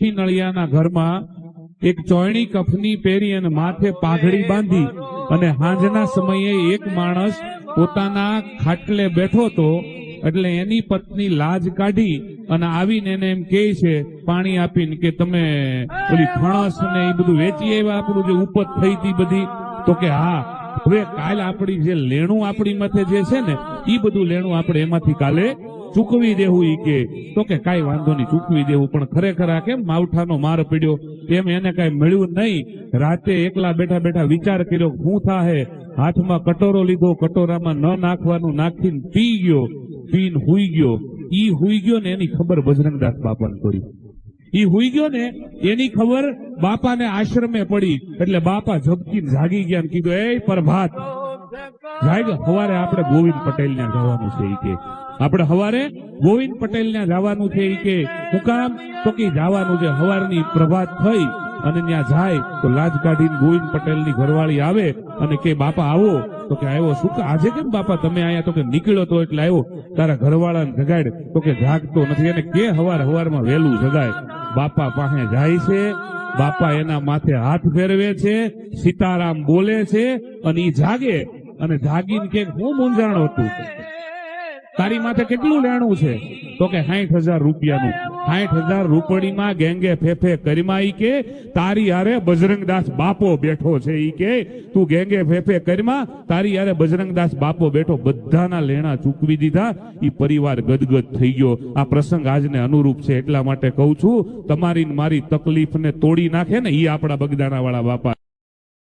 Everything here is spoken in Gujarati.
નળિયાના ઘરમાં એક ચોયણી કફની પહેરી અને માથે પાઘડી બાંધી અને સાંજના સમયે એક માણસ પોતાના ખાટલે બેઠો હતો એટલે એની પત્ની લાજ કાઢી અને આવીને એને એમ કહે છે પાણી આપીને કે તમે ઓલી ફણસ ને એ બધું વેચી આવ્યા, આપણું જે ઉપજ થઈ હતી બધી? તો કે હા, હવે કાલ આપણી જે લેણું આપણી માથે જે છે ને એ બધું લેણું આપણે એમાંથી કાલે ચૂકવી દેવું. ઈ કે તો કે કાંઈ વાંધો નહીં, ચૂકવી દેવું. પણ ખરેખર આ કેમ માવઠાનો માર પડ્યો એમ એને કાંઈ મળ્યું નહીં. રાતે એકલા બેઠા બેઠા વિચાર કર્યો શું થાહે. હાથમાં કટોરો લીધો, કટોરામાં ન નાખવાનું નાખીને પી ગયો, પીને હુઈ ગયો. ઈ હુઈ ગયો ને એની ખબર બજરંગદાસ બાપાને પડી. ઈ હુઈ ગયો ને એની ખબર બાપાને આશ્રમે પડી. એટલે બાપા ઝબકીને જાગી ગયા ને કીધું, એ પ્રભાત જાગ, સવારે આપણે ગોવિંદ પટેલ ને જવાનું છે. ઈ કે આપણે સવારે ગોવિંદ પટેલ ને જવાનું છે. ઈ કે શું કામ? તો કે જવાનું છે. સવારની પ્રભાત થઈ અને ત્યાં જાય તો લાજ કાઢીને ગોવિંદ પટેલ ની ઘરવાળી આવે અને કે બાપા આવો. તો કે આવ્યો. શું કે આજે કેમ બાપા તમે આયા? તો કે નીકળ્યો તો એટલે આવ્યો. તારા ઘરવાળાને જગાડ. તો કે જાગતો નથી. એને કે સવારમાં વહેલું જગાય. બાપા પાસે જાય છે, બાપા એના માથે હાથ ફેરવે છે, સીતારામ બોલે છે અને ઈ જાગે અને જાગીને કે હું મૂંઝાણો હતું, તારી માથે કેટલું લેણું છે? તો કે 60,000 રૂપિયાનું. 60,000 રૂપડીમાં ગેંગે ફેફે કરીમાં ઈ કે તારી હારે બજરંગદાસ બાપો બેઠો છે. ઈ કે તું ગેંગે ફેફે કરીમાં, તારી હારે બજરંગદાસ બાપો બેઠો. બધાના લેણા ચૂકવી દીધા. ઈ પરિવાર ગદગદ થઈ ગયો. આ પ્રસંગ આજને અનુરૂપ છે એટલા માટે કહું છું, તમારી મારી તકલીફને તોડી નાખે ને ઈ આપણા બગદાણા વાળા બાપા.